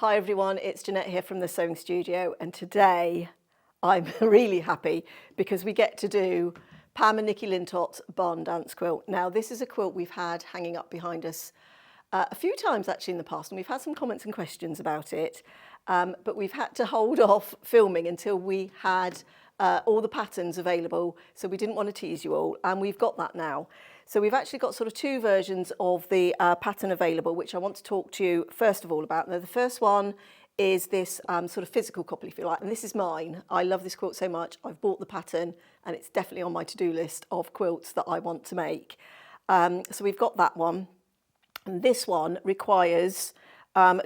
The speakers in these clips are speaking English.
Hi everyone, it's Jeanette here from the Sewing Studio, and today I'm really happy because we get to do Pam and Nicky Lintott's barn dance quilt. Now this is a quilt we've had hanging up behind us a few times actually in the past, and we've had some comments and questions about it, but we've had to hold off filming until we had all the patterns available, so we didn't want to tease you all, and we've got that now. So we've actually got sort of two versions of the pattern available, which I want to talk to you first of all about. Now the first one is this sort of physical copy, if you like, and this is mine. I love this quilt so much. I've bought the pattern and it's definitely on my to-do list of quilts that I want to make. So we've got that one. And this one requires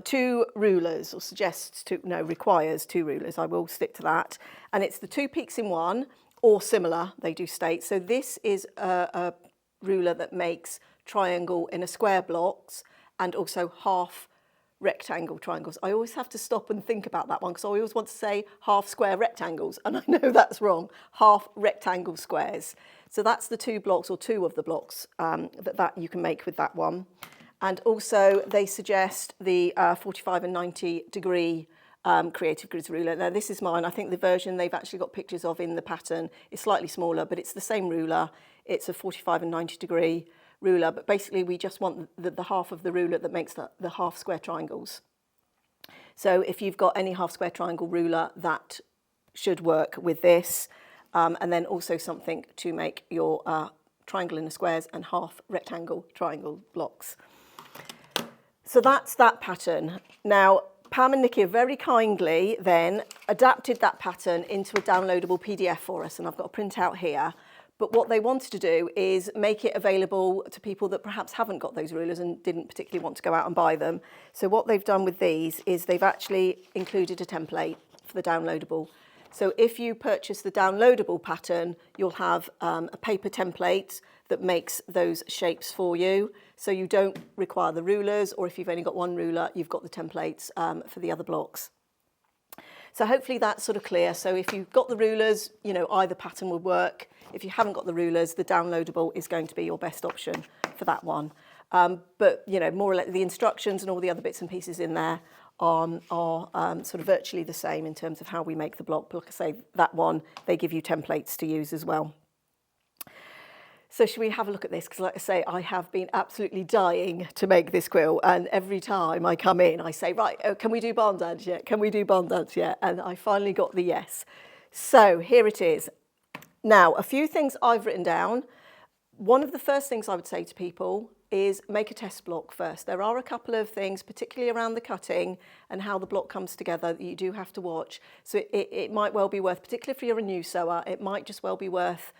two rulers, or suggests two, no, requires two rulers. I will stick to that. And it's the 2 peaks in one, or similar, they do state. So this is a ruler that makes triangle in a square blocks and also half rectangle triangles. I always have to stop and think about that one because I always want to say half square rectangles, and I know that's wrong. Half rectangle squares. So that's the 2 blocks, or 2 of the blocks that you can make with that one. And also they suggest the 45 and 90 degree creative grids ruler. Now this is mine. I think the version they've actually got pictures of in the pattern is slightly smaller, but it's the same ruler. It's a 45 and 90 degree ruler, but basically we just want the half of the ruler that makes the half square triangles. So if you've got any half square triangle ruler, that should work with this. And then also something to make your triangle in the squares and half rectangle triangle blocks. So that's that pattern. Now, Pam and Nicky have very kindly then adapted that pattern into a downloadable PDF for us, and I've got a printout here. But what they wanted to do is make it available to people that perhaps haven't got those rulers and didn't particularly want to go out and buy them. So what they've done with these is they've actually included a template for the downloadable. So if you purchase the downloadable pattern, you'll have a paper template that makes those shapes for you. So you don't require the rulers, or if you've only got one ruler, you've got the templates for the other blocks. So hopefully that's sort of clear. So if you've got the rulers, you know, either pattern would work. If you haven't got the rulers, the downloadable is going to be your best option for that one. But, you know, more or less the instructions and all the other bits and pieces in there are sort of virtually the same in terms of how we make the block. But like I say, that one, they give you templates to use as well. So should we have a look at this? Because like I say, I have been absolutely dying to make this quilt. And every time I come in, I say, right, can we do barn dance yet? Can we do barn dance yet? And I finally got the yes. So here it is. Now, a few things I've written down. One of the first things I would say to people is make a test block first. There are a couple of things, particularly around the cutting and how the block comes together, that you do have to watch. So it might well be worth, particularly if you're a new sewer, it might just well be worth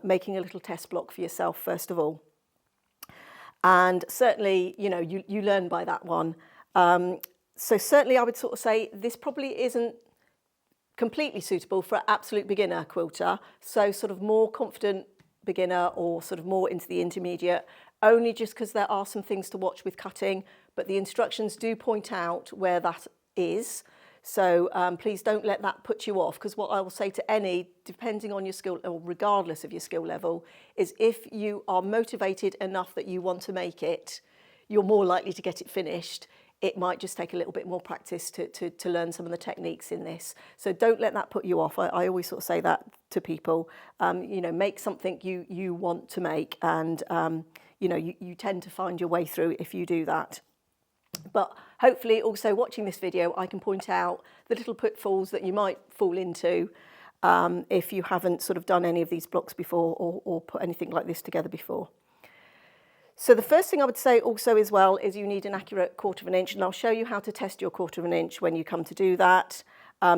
making a little test block for yourself first of all. And certainly, you know, you learn by that one. So certainly I would sort of say this probably isn't completely suitable for an absolute beginner quilter. So sort of more confident beginner, or sort of more into the intermediate, only just because there are some things to watch with cutting, but the instructions do point out where that is. So please don't let that put you off, because what I will say to any, depending on your skill, or regardless of your skill level, is if you are motivated enough that you want to make it, you're more likely to get it finished. It might just take a little bit more practice to learn some of the techniques in this. So don't let that put you off. I always sort of say that to people. You know, make something you want to make, and you know, you tend to find your way through if you do that. But hopefully also watching this video, I can point out the little pitfalls that you might fall into if you haven't sort of done any of these blocks before, or put anything like this together before. So the first thing I would say also as well is you need an accurate 1/4 inch, and I'll show you how to test your 1/4 inch when you come to do that,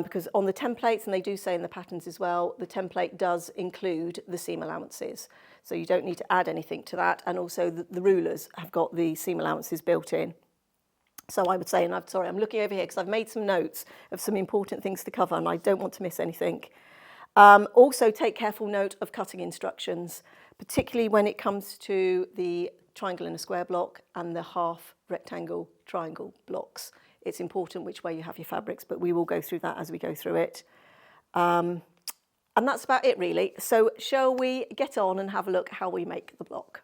because on the templates, and they do say in the patterns as well, the template does include the seam allowances. So you don't need to add anything to that, and also the rulers have got the seam allowances built in. So I would say, and I'm looking over here because I've made some notes of some important things to cover and I don't want to miss anything. Also take careful note of cutting instructions, particularly when it comes to the triangle in a square block and the half rectangle triangle blocks. It's important which way you have your fabrics, but we will go through that as we go through it. And that's about it really. So shall we get on and have a look how we make the block?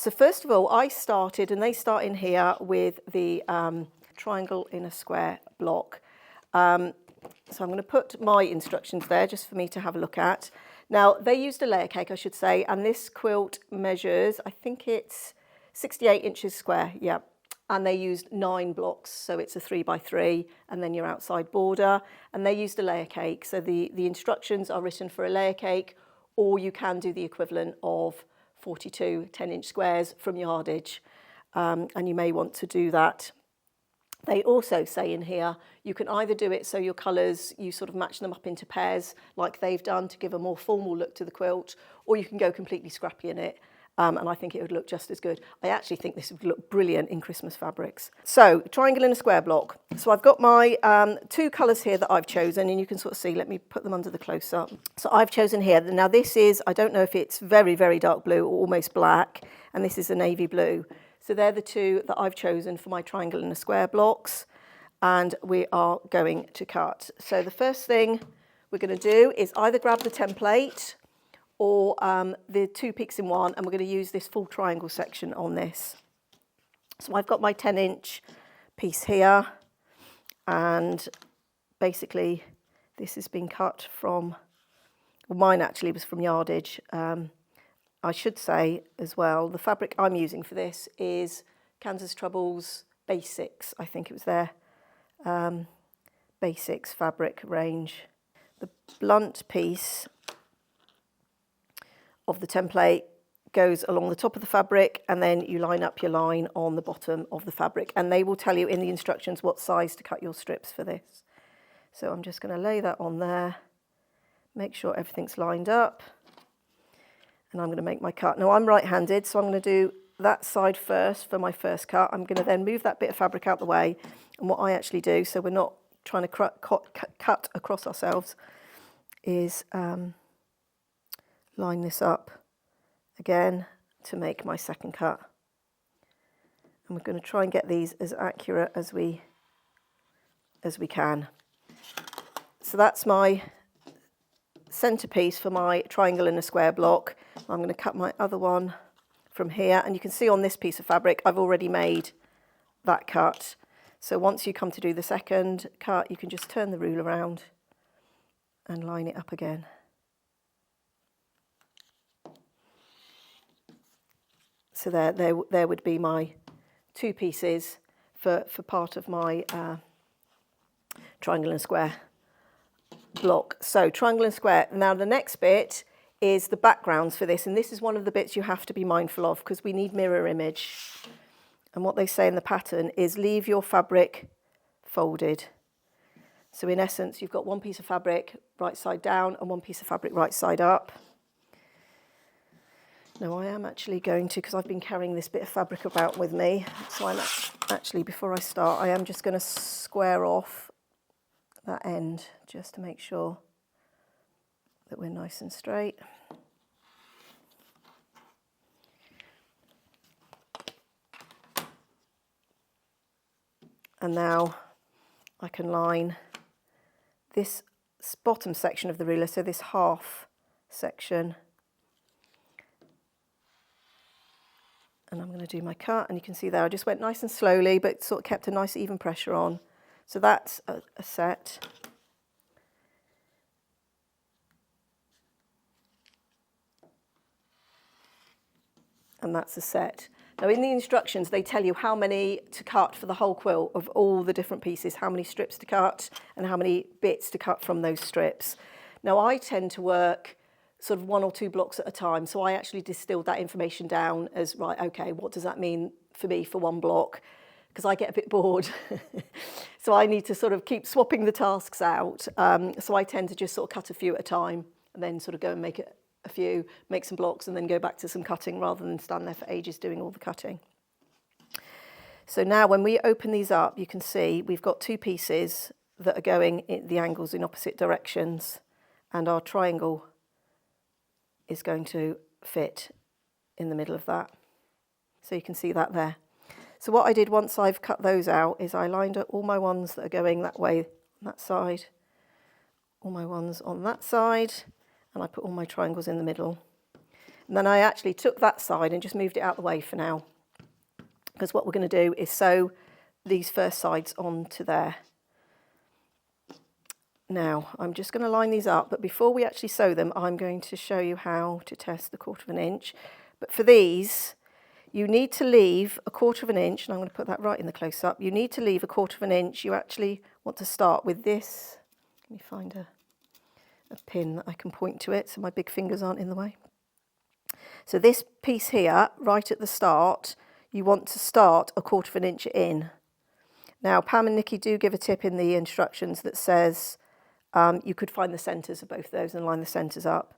So first of all, I started, and they start in here with the triangle in a square block. So I'm going to put my instructions there just for me to have a look at. Now, they used a layer cake, I should say, and this quilt measures, I think it's 68 inches square, yeah. And they used 9 blocks, so it's a 3 by 3, and then your outside border. And they used a layer cake, so the instructions are written for a layer cake, or you can do the equivalent of 42 10-inch squares from yardage, and you may want to do that. They also say in here, you can either do it so your colours, you sort of match them up into pairs like they've done to give a more formal look to the quilt, or you can go completely scrappy in it, and I think it would look just as good. I actually think this would look brilliant in Christmas fabrics. So, triangle in a square block. So I've got my 2 colours here that I've chosen, and you can sort of see, let me put them under the close-up. So I've chosen here, now this is, I don't know if it's very, very dark blue or almost black, and this is a navy blue. So they're the 2 that I've chosen for my triangle in a square blocks, and we are going to cut. So the first thing we're going to do is either grab the template or the 2 peaks in 1, and we're going to use this full triangle section on this. So I've got my 10-inch piece here, and basically this has been cut from, well, mine actually was from yardage. I should say as well, the fabric I'm using for this is Kansas Troubles Basics. I think it was their Basics fabric range. The blunt piece of the template goes along the top of the fabric, and then you line up your line on the bottom of the fabric, and they will tell you in the instructions what size to cut your strips for this. So I'm just going to lay that on there, make sure everything's lined up. And I'm going to make my cut. Now I'm right-handed, so I'm going to do that side first for my first cut. I'm going to then move that bit of fabric out the way. And what I actually do, so we're not trying to cut across ourselves, is line this up again to make my second cut. And we're going to try and get these as accurate as we can. So that's my centerpiece for my triangle in a square block. I'm going to cut my other one from here, and you can see on this piece of fabric I've already made that cut. So once you come to do the second cut, you can just turn the rule around and line it up again. So there would be my 2 pieces for part of my triangle and square block. So triangle and square. Now the next bit is the backgrounds for this, and this is one of the bits you have to be mindful of because we need mirror image. And what they say in the pattern is leave your fabric folded. So in essence, you've got 1 piece of fabric right side down and 1 piece of fabric right side up. Now I am actually going to, because I've been carrying this bit of fabric about with me, so I'm actually, before I start, I am just going to square off that end just to make sure that we're nice and straight. And now I can line this bottom section of the ruler, so this half section, and I'm going to do my cut, and you can see there I just went nice and slowly but sort of kept a nice even pressure on. So that's a set. And that's a set. Now in the instructions they tell you how many to cut for the whole quilt of all the different pieces, how many strips to cut and how many bits to cut from those strips. Now I tend to work sort of 1 or 2 blocks at a time, so I actually distilled that information down as, right, okay, what does that mean for me for 1 block? Because I get a bit bored. So I need to sort of keep swapping the tasks out. So I tend to just sort of cut a few at a time and then sort of go and make a few, make some blocks and then go back to some cutting rather than stand there for ages doing all the cutting. So now when we open these up, you can see we've got 2 pieces that are going in the angles in opposite directions, and our triangle is going to fit in the middle of that. So you can see that there. So what I did once I've cut those out is I lined up all my ones that are going that way on that side, all my ones on that side, and I put all my triangles in the middle. And then I actually took that side and just moved it out the way for now, because what we're going to do is sew these first sides onto there. Now I'm just going to line these up, but before we actually sew them, I'm going to show you how to test the 1/4 inch. But for these, you need to leave a 1/4 inch, and I'm going to put that right in the close-up. You need to leave a 1/4 inch. You actually want to start with this. Let me find a pin that I can point to it so my big fingers aren't in the way. So this piece here, right at the start, you want to start a 1/4 inch in. Now, Pam and Nicky do give a tip in the instructions that says you could find the centres of both of those and line the centres up.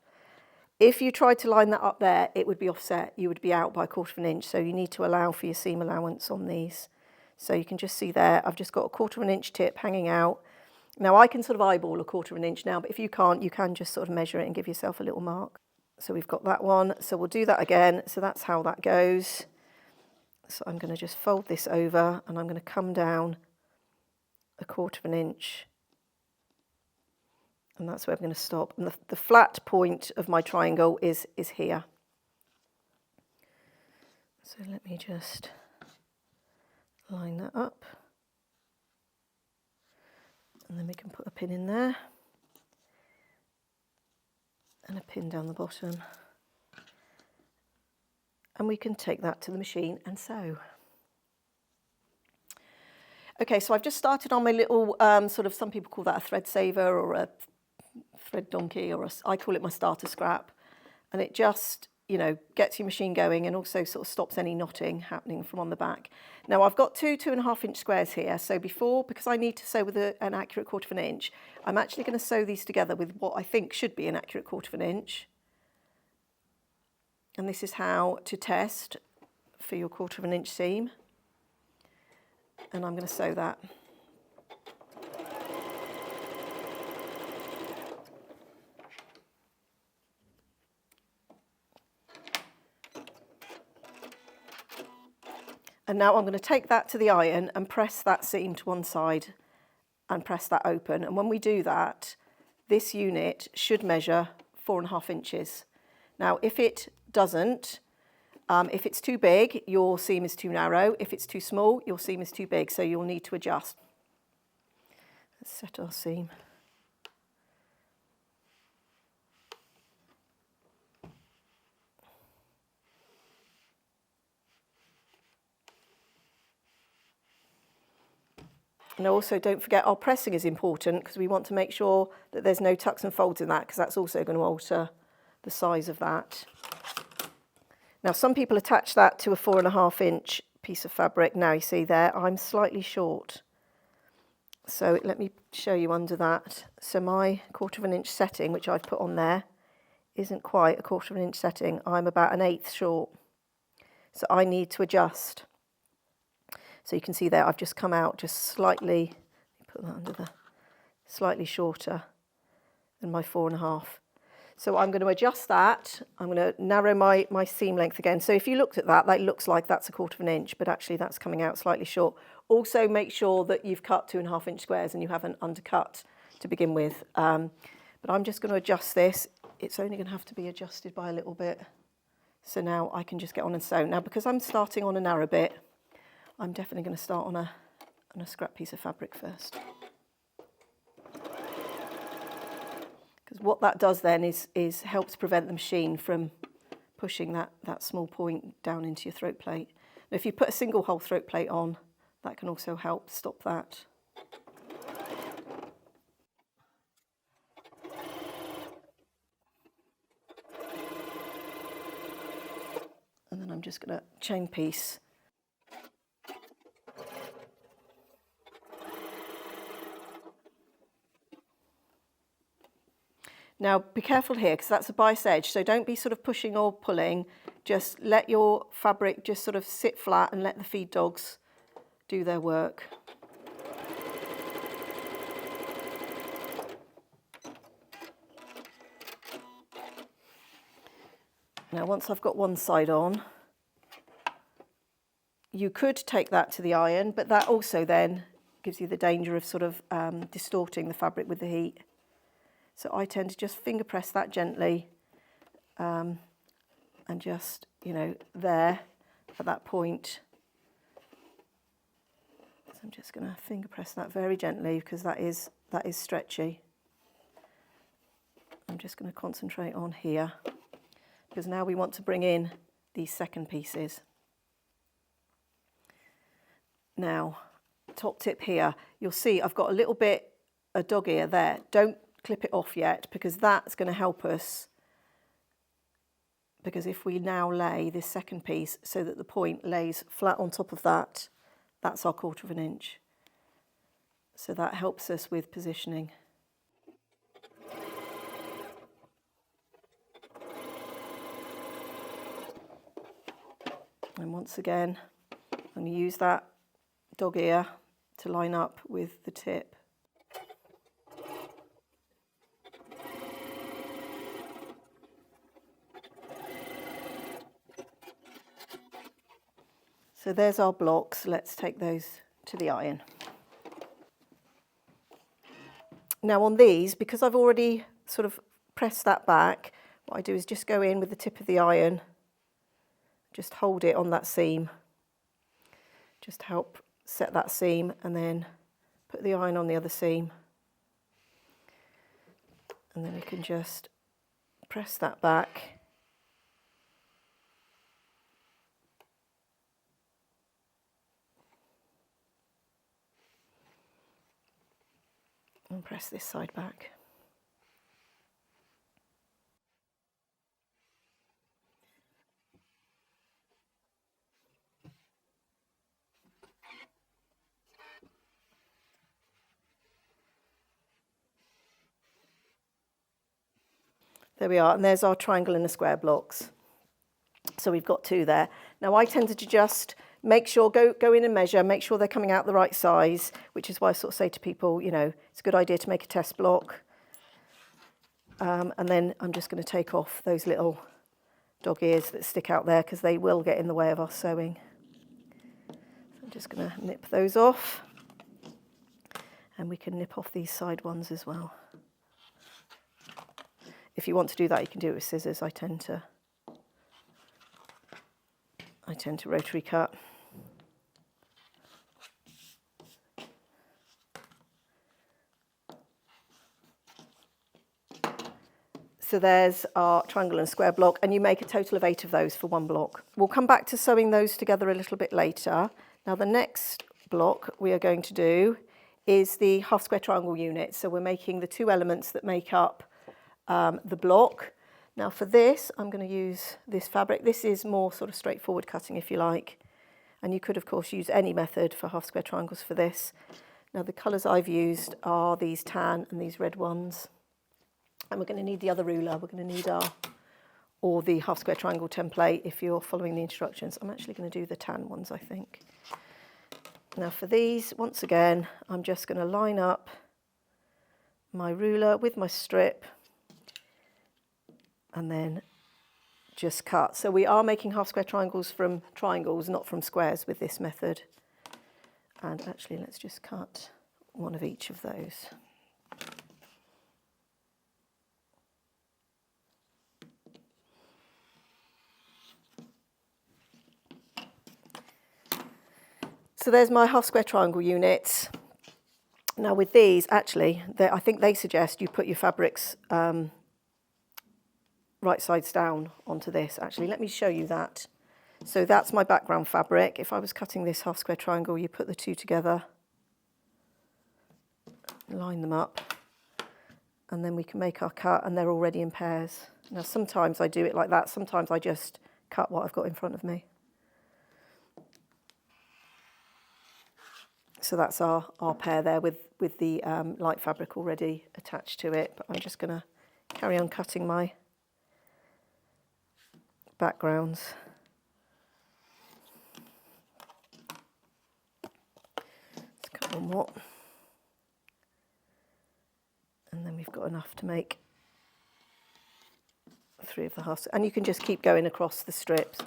If you tried to line that up there, it would be offset. You would be out by a 1/4 inch, so you need to allow for your seam allowance on these. So you can just see there, I've just got a 1/4 inch tip hanging out. Now I can sort of eyeball a 1/4 inch now, but if you can't, you can just sort of measure it and give yourself a little mark. So we've got that one, so we'll do that again. So that's how that goes. So I'm going to just fold this over and I'm going to come down a 1/4 inch. And that's where I'm going to stop. And the flat point of my triangle is here. So let me just line that up. And then we can put a pin in there. And a pin down the bottom. And we can take that to the machine and sew. Okay, so I've just started on my little, sort of, some people call that a thread saver or a thread donkey, or I call it my starter scrap. And it just, you know, gets your machine going and also sort of stops any knotting happening from on the back. Now I've got two 2.5 inch squares here. So because I need to sew with an accurate 1/4 inch, I'm actually going to sew these together with what I think should be an accurate 1/4 inch. And this is how to test for your 1/4 inch seam. And I'm going to sew that. And now I'm going to take that to the iron and press that seam to one side and press that open. And when we do that, this unit should measure 4.5 inches. Now, if it doesn't, if it's too big, your seam is too narrow. If it's too small, your seam is too big, so you'll need to adjust. Let's set our seam. And also don't forget our pressing is important, because we want to make sure that there's no tucks and folds in that, because that's also going to alter the size of that. Now some people attach that to a 4.5 inch piece of fabric. Now you see there, I'm slightly short. So let me show you under that. So my 1/4 inch setting, which I've put on there, isn't quite a 1/4 inch setting. I'm about 1/8 short. So I need to adjust. So you can see there, I've just come out just slightly, put that under the, slightly shorter than my 4.5. So I'm going to adjust that. I'm going to narrow my seam length again. So if you looked at that, that looks like that's a 1/4 inch, but actually that's coming out slightly short. Also make sure that you've cut 2.5 inch squares and you haven't undercut to begin with. But I'm just going to adjust this. It's only going to have to be adjusted by a little bit. So now I can just get on and sew. Now because I'm starting on a narrow bit, I'm definitely going to start on a scrap piece of fabric first. Because what that does then is helps prevent the machine from pushing that small point down into your throat plate. Now if you put a single hole throat plate on, that can also help stop that. And then I'm just going to chain piece. Now be careful here, because that's a bias edge, so don't be sort of pushing or pulling. Just let your fabric just sort of sit flat and let the feed dogs do their work. Now once I've got one side on, you could take that to the iron, but that also then gives you the danger of sort of distorting the fabric with the heat. So I tend to just finger press that gently, and just, you know, there at that point. So I'm just going to finger press that very gently because that is stretchy. I'm just going to concentrate on here because now we want to bring in these second pieces. Now, top tip here, you'll see I've got a little bit of dog ear there. Don't clip it off yet because that's going to help us, because if we now lay this second piece so that the point lays flat on top of that, that's our 1/4 of an inch. So that helps us with positioning. And once again, I'm going to use that dog ear to line up with the tip. So there's our blocks. Let's take those to the iron. Now on these, because I've already sort of pressed that back, what I do is just go in with the tip of the iron, just hold it on that seam, just help set that seam, and then put the iron on the other seam. And then we can just press that back. And press this side back. There we are, and there's our triangle and the square blocks. So we've got 2 there. Now I tended to just make sure, go in and measure, make sure they're coming out the right size, which is why I sort of say to people, you know, it's a good idea to make a test block. And then I'm just going to take off those little dog ears that stick out there because they will get in the way of our sewing. So I'm just going to nip those off, and we can nip off these side ones as well. If you want to do that, you can do it with scissors. I tend to rotary cut. So there's our triangle and square block, and you make a total of 8 of those for 1 block. We'll come back to sewing those together a little bit later. Now the next block we are going to do is the half square triangle unit. So we're making the 2 elements that make up the block. Now for this, I'm going to use this fabric. This is more sort of straightforward cutting, if you like. And you could, of course, use any method for half square triangles for this. Now the colours I've used are these tan and these red ones. And we're going to need the other ruler. We're going to need or the half square triangle template if you're following the instructions. I'm actually going to do the tan ones, I think. Now for these, once again, I'm just going to line up my ruler with my strip and then just cut. So we are making half square triangles from triangles, not from squares with this method. And actually, let's just cut one of each of those. So there's my half square triangle units. Now with these, actually, I think they suggest you put your fabrics right sides down onto this. Actually, let me show you that. So that's my background fabric. If I was cutting this half square triangle, you put the 2 together, line them up, and then we can make our cut, and they're already in pairs. Now sometimes I do it like that. Sometimes I just cut what I've got in front of me. So that's our pair there with the light fabric already attached to it. But I'm just going to carry on cutting my backgrounds. Let's cut one more. And then we've got enough to make 3 of the halves. And you can just keep going across the strips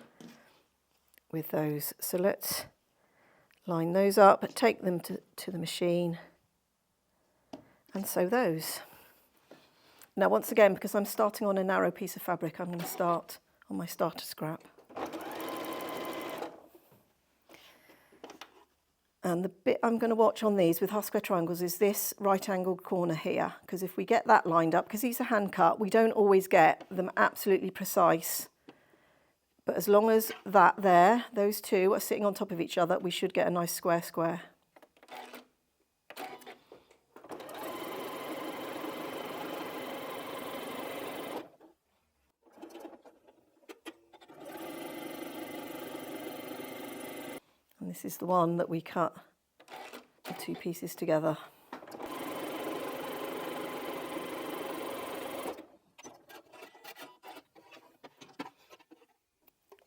with those. So let's line those up, take them to the machine and sew those. Now once again, because I'm starting on a narrow piece of fabric, I'm going to start on my starter scrap. And the bit I'm going to watch on these with half square triangles is this right angled corner here, because if we get that lined up, because these are hand cut, we don't always get them absolutely precise. But as long as that there, those two are sitting on top of each other, we should get a nice square square. And this is the one that we cut the two pieces together.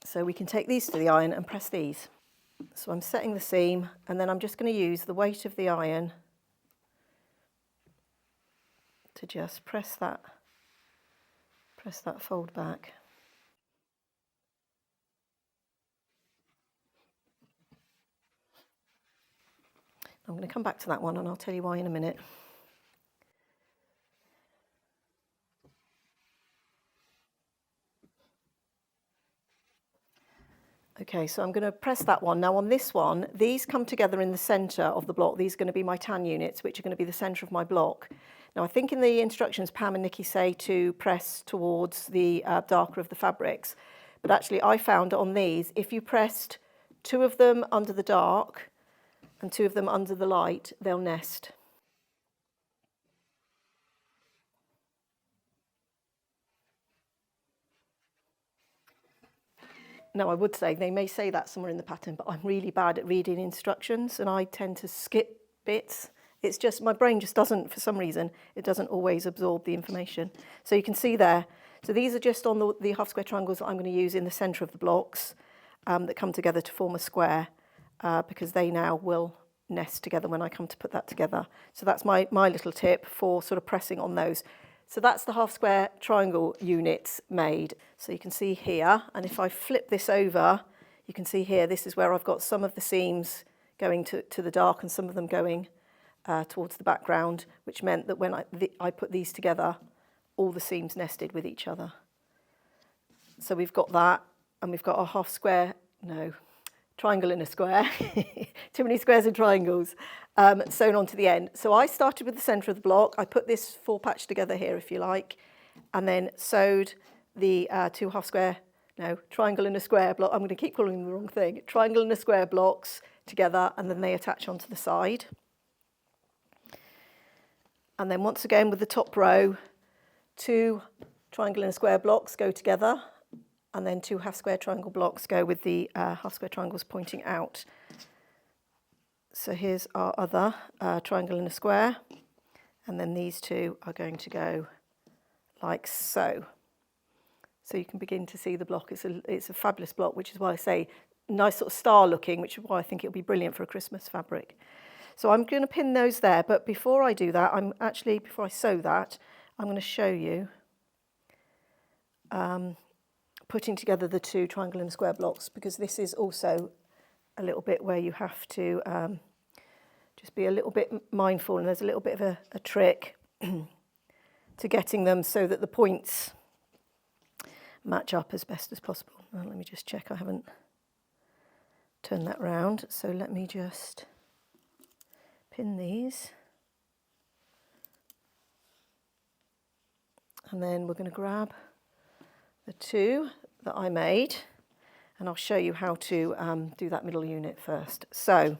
So we can take these to the iron and press these. So I'm setting the seam, and then I'm just going to use the weight of the iron to just press that fold back. I'm going to come back to that one and I'll tell you why in a minute. Okay, so I'm going to press that one. Now on this one, these come together in the centre of the block. These are going to be my tan units, which are going to be the centre of my block. Now I think in the instructions, Pam and Nicky say to press towards the darker of the fabrics. But actually I found on these, if you pressed two of them under the dark and two of them under the light, they'll nest. Now, I would say, they may say that somewhere in the pattern, but I'm really bad at reading instructions and I tend to skip bits. It's just, my brain just doesn't, for some reason, it doesn't always absorb the information. So you can see there, so these are just on the half square triangles that I'm going to use in the centre of the blocks that come together to form a square because they now will nest together when I come to put that together. So that's my little tip for sort of pressing on those. So that's the half square triangle units made. So you can see here, and if I flip this over, you can see here, this is where I've got some of the seams going to the dark and some of them going towards the background, which meant that when I put these together, all the seams nested with each other. So we've got that, and we've got our half square, no, triangle in a square, too many squares and triangles, sewn onto the end. So I started with the centre of the block. I put this four patch together here, if you like, and then sewed the two half square, no, triangle and a square block. I'm going to keep calling them the wrong thing. Triangle and a square blocks together, and then they attach onto the side. And then once again with the top row, two triangle and a square blocks go together, and then two half square triangle blocks go with the half square triangles pointing out. So here's our other triangle and a square, and then these two are going to go like so. So you can begin to see the block. It's a fabulous block, which is why I say nice sort of star looking, which is why I think it'll be brilliant for a Christmas fabric. So I'm going to pin those there, but before I do that, before I sew that, I'm going to show you putting together the two triangle and square blocks, because this is also a little bit where you have to just be a little bit mindful, and there's a little bit of a trick to getting them so that the points match up as best as possible. Now, let me just check I haven't turned that round, so let me just pin these, and then we're going to grab the two that I made, and I'll show you how to do that middle unit first. So,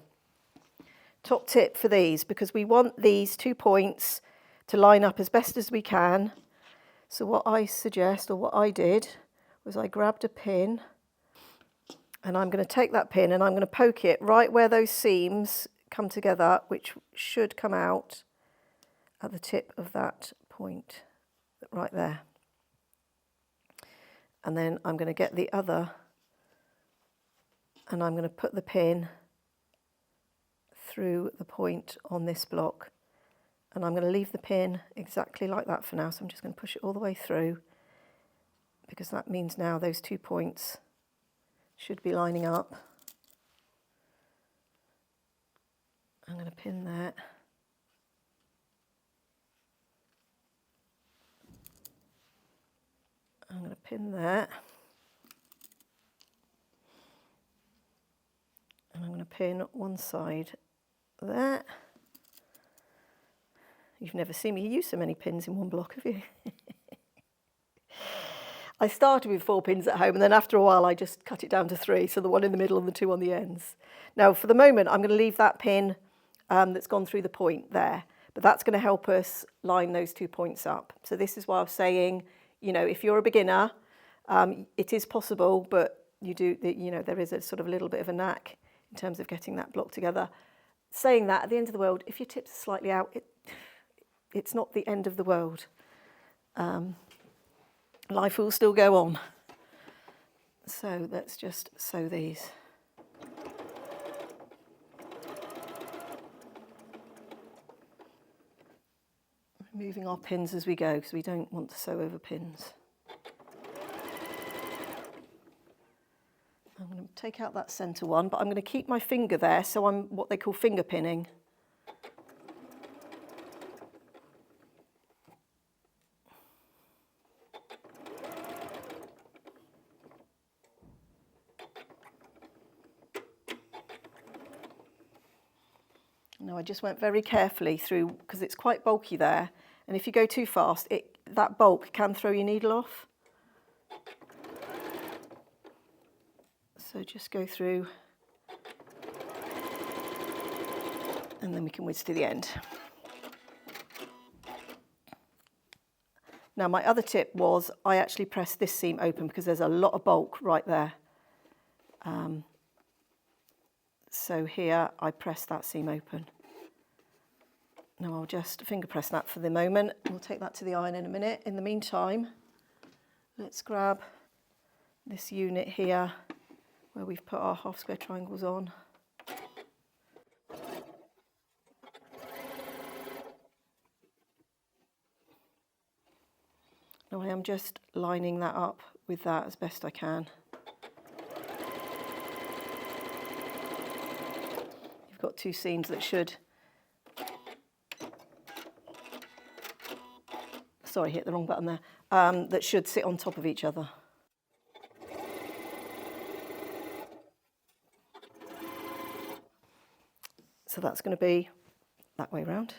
top tip for these, because we want these 2 points to line up as best as we can. So what I suggest, or what I did, was I grabbed a pin, and I'm going to take that pin and I'm going to poke it right where those seams come together, which should come out at the tip of that point, right there. And then I'm going to get the other, and I'm going to put the pin through the point on this block, and I'm going to leave the pin exactly like that for now. So I'm just going to push it all the way through, because that means now those 2 points should be lining up. I'm going to pin that. I'm going to pin that. pin one side there. You've never seen me use so many pins in one block, have you? I started with 4 pins at home, and then after a while I just cut it down to 3, so the one in the middle and the 2 on the ends. Now for the moment I'm going to leave that pin that's gone through the point there, but that's going to help us line those 2 points up. So this is why I was saying, you know, if you're a beginner, it is possible, but there is a sort of a little bit of a knack in terms of getting that block together. Saying that, at the end of the world, if your tips are slightly out, it's not the end of the world. Life will still go on. So let's just sew these. Removing our pins as we go because we don't want to sew over pins. I'm going to take out that centre one, but I'm going to keep my finger there, so I'm what they call finger pinning. Now I just went very carefully through because it's quite bulky there, and if you go too fast, that bulk can throw your needle off. So just go through, and then we can whiz to the end. Now my other tip was I actually pressed this seam open because there's a lot of bulk right there. So here I press that seam open. Now I'll just finger press that for the moment. We'll take that to the iron in a minute. In the meantime, let's grab this unit here where we've put our half square triangles on. Now I am just lining that up with that as best I can. You've got 2 seams that should, sorry, hit the wrong button there, that should sit on top of each other. So that's going to be that way round.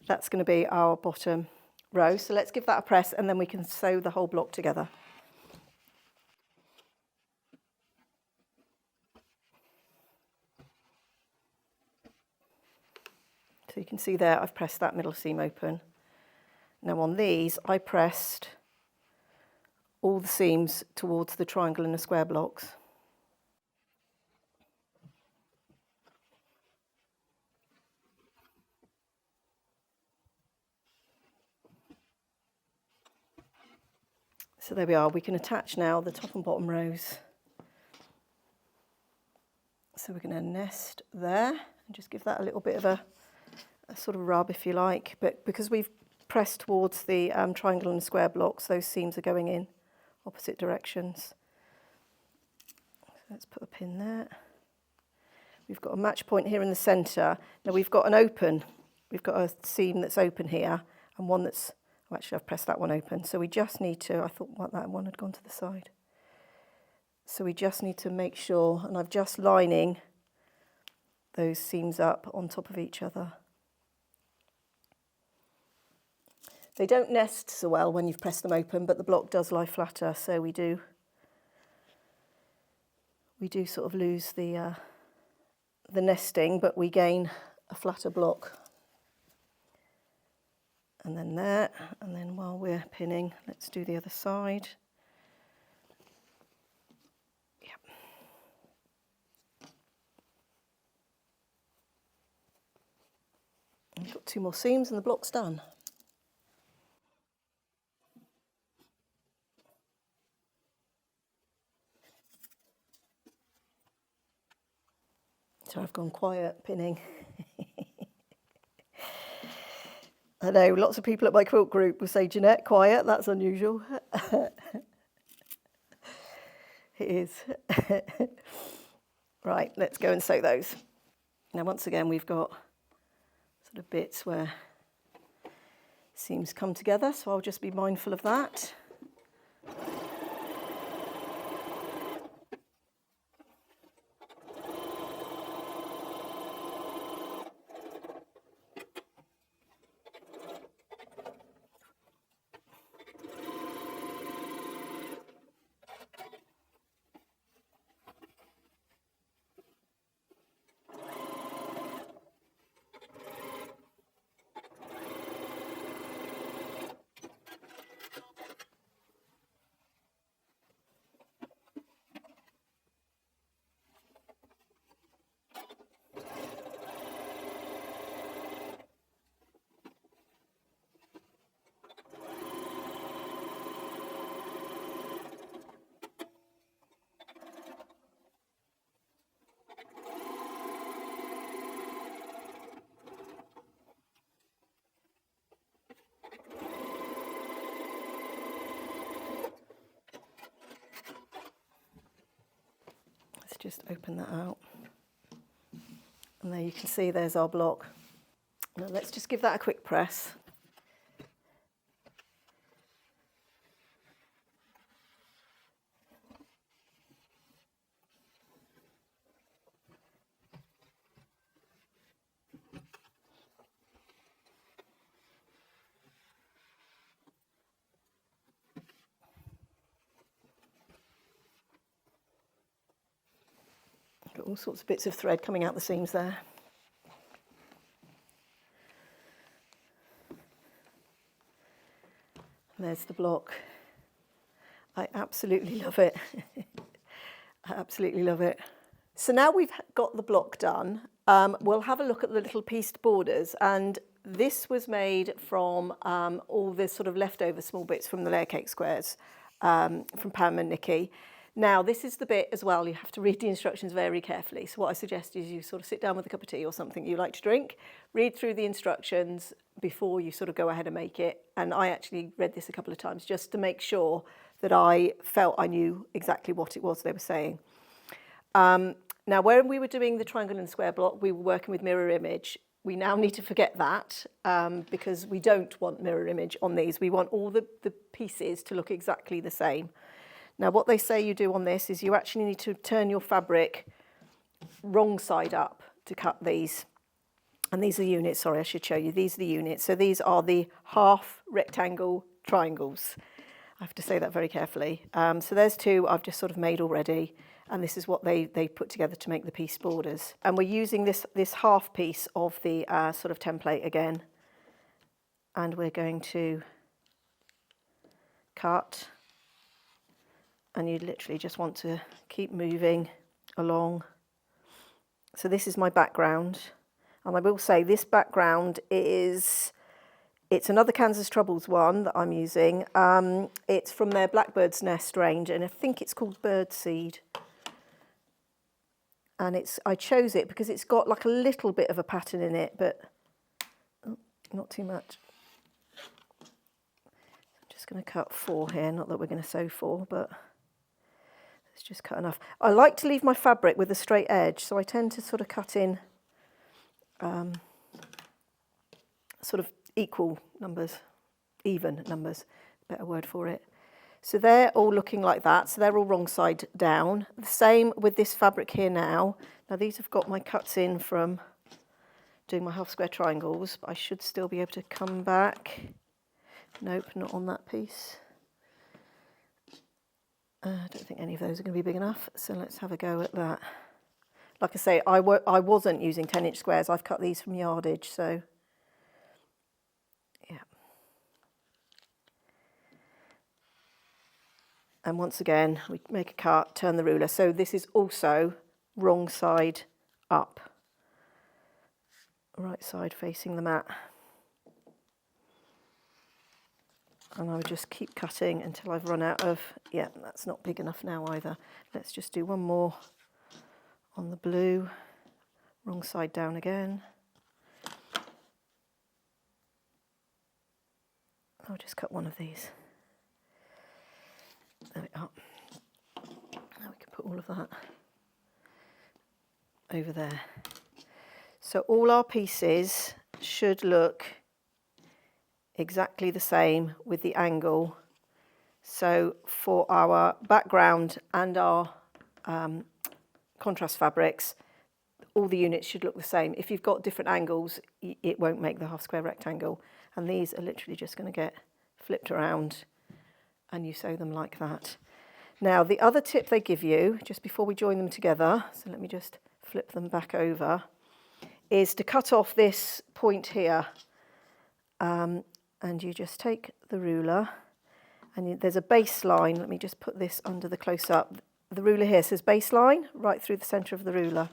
That's going to be our bottom row. So let's give that a press and then we can sew the whole block together. So you can see there I've pressed that middle seam open. Now on these I pressed all the seams towards the triangle and the square blocks. So there we are, we can attach now the top and bottom rows. So we're going to nest there and just give that a little bit of a sort of rub if you like, but because we've pressed towards the triangle and square blocks, those seams are going in opposite directions. So let's put a pin there. We've got a match point here in the centre. Now we've got a seam that's open here and one that's, oh, actually I've pressed that one open, so we just need to, I thought that one had gone to the side. So we just need to make sure, and I'm just lining those seams up on top of each other. They don't nest so well when you've pressed them open, but the block does lie flatter, so we do sort of lose the nesting, but we gain a flatter block. And then there, and then while we're pinning, let's do the other side. Yep. We've got 2 more seams and the block's done. So I've gone quiet pinning. I know lots of people at my quilt group will say, Jeanette, quiet, that's unusual. It is. Right, let's go and sew those. Now once again we've got sort of bits where seams come together, so I'll just be mindful of that. just open that out. And there you can see there's our block. Now let's just give that a quick press. Got all sorts of bits of thread coming out the seams there. And there's the block. I absolutely love it. I absolutely love it. So now we've got the block done, we'll have a look at the little pieced borders, and this was made from all the sort of leftover small bits from the layer cake squares from Pam and Nicky. Now this is the bit as well, you have to read the instructions very carefully. So what I suggest is you sort of sit down with a cup of tea or something you like to drink, read through the instructions before you sort of go ahead and make it. And I actually read this a couple of times just to make sure that I felt I knew exactly what it was they were saying. Now when we were doing the triangle and square block, we were working with mirror image. We now need to forget that because we don't want mirror image on these. We want all the pieces to look exactly the same. Now what they say you do on this is you actually need to turn your fabric wrong side up to cut these. And these are the units, sorry I should show you, these are the units. So these are the half rectangle triangles. I have to say that very carefully. So there's two I've just sort of made already, and this is what they put together to make the piece borders. And we're using this half piece of the sort of template again, and we're going to cut, and you literally just want to keep moving along. So this is my background, and I will say this background is, it's another Kansas Troubles one that I'm using. It's from their Blackbird's Nest range, and I think it's called Birdseed. And I chose it because it's got like a little bit of a pattern in it, but not too much. I'm just going to cut 4 here, not that we're going to sew 4, but let's just cut enough. I like to leave my fabric with a straight edge, so I tend to sort of cut in sort of equal numbers, even numbers, better word for it. So they're all looking like that, so they're all wrong side down. The same with this fabric here now. Now these have got my cuts in from doing my half square triangles, but I should still be able to come back. Nope, not on that piece. I don't think any of those are going to be big enough, so let's have a go at that. Like I say, I wasn't using 10-inch squares, I've cut these from yardage, so yeah. And once again, we make a cut, turn the ruler. So this is also wrong side up, right side facing the mat. And I would just keep cutting until I've run out of, yeah, that's not big enough now either. Let's just do one more on the blue, wrong side down again. I'll just cut one of these. There we are. Now we can put all of that over there. So all our pieces should look exactly the same with the angle. So for our background and our contrast fabrics, all the units should look the same. If you've got different angles, it won't make the half square rectangle. And these are literally just going to get flipped around and you sew them like that. Now the other tip they give you, just before we join them together, so let me just flip them back over, is to cut off this point here. And you just take the ruler, and there's a baseline. Let me just put this under the close-up. The ruler here says baseline, right through the centre of the ruler.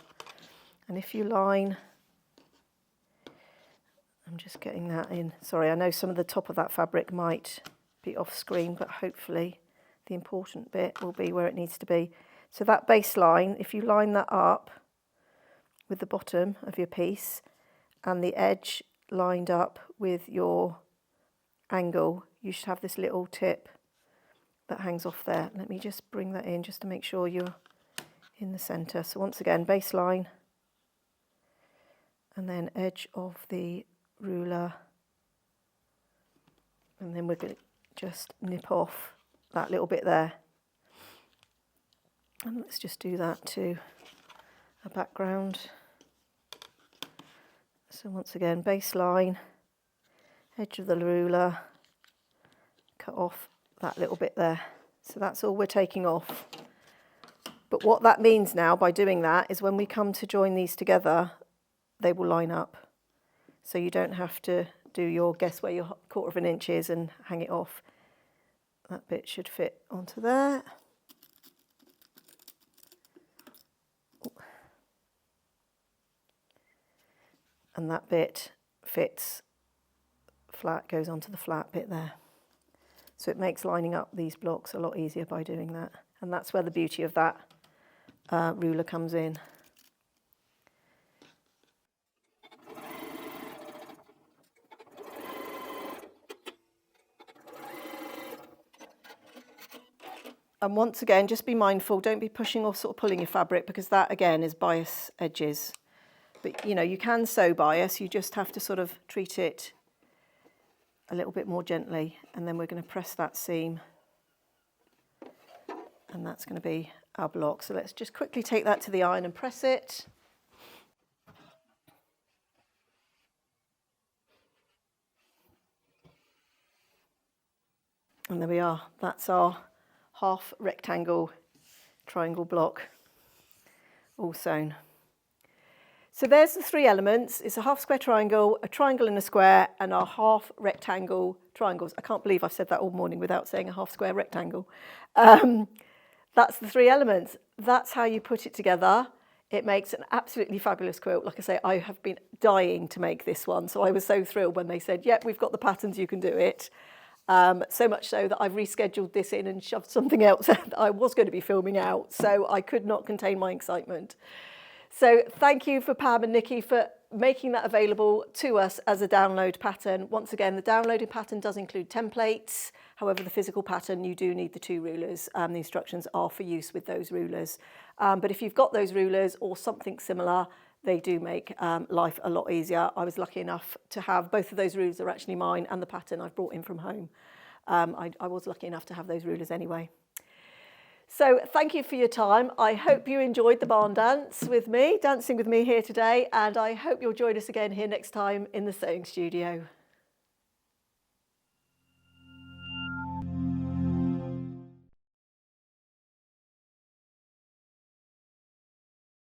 And if you line, I'm just getting that in. Sorry, I know some of the top of that fabric might be off screen, but hopefully the important bit will be where it needs to be. So that baseline, if you line that up with the bottom of your piece and the edge lined up with your angle, you should have this little tip that hangs off there. Let me just bring that in just to make sure you're in the centre. So once again, baseline, and then edge of the ruler, and then we're going to just nip off that little bit there. And let's just do that to a background. So once again, baseline, edge of the ruler, cut off that little bit there. So that's all we're taking off. But what that means now by doing that is when we come to join these together, they will line up. So you don't have to do your guess where your 1/4 inch is and hang it off. That bit should fit onto there. And that bit fits flat, goes onto the flat bit there. So it makes lining up these blocks a lot easier by doing that. And that's where the beauty of that ruler comes in. And once again, just be mindful, don't be pushing or sort of pulling your fabric, because that again is bias edges. But you know, you can sew bias, you just have to sort of treat it a little bit more gently, and then we're going to press that seam, and that's going to be our block. So let's just quickly take that to the iron and press it. And there we are, that's our half rectangle triangle block all sewn. So there's the 3 elements. It's a half square triangle, a triangle and a square, and our half rectangle triangles. I can't believe I've said that all morning without saying a half square rectangle. That's the 3 elements. That's how you put it together. It makes an absolutely fabulous quilt. Like I say, I have been dying to make this one. So I was so thrilled when they said, yep, we've got the patterns, you can do it. So much so that I've rescheduled this in and shoved something else that I was going to be filming out. So I could not contain my excitement. So thank you for Pam and Nicky for making that available to us as a download pattern. Once again, the downloaded pattern does include templates. However, the physical pattern, you do need the 2 rulers. The instructions are for use with those rulers. But if you've got those rulers or something similar, they do make life a lot easier. I was lucky enough to have both of those rulers are actually mine, and the pattern I've brought in from home. I was lucky enough to have those rulers anyway. So thank you for your time. I hope you enjoyed the barn dance with me, dancing with me here today, and I hope you'll join us again here next time in the sewing studio.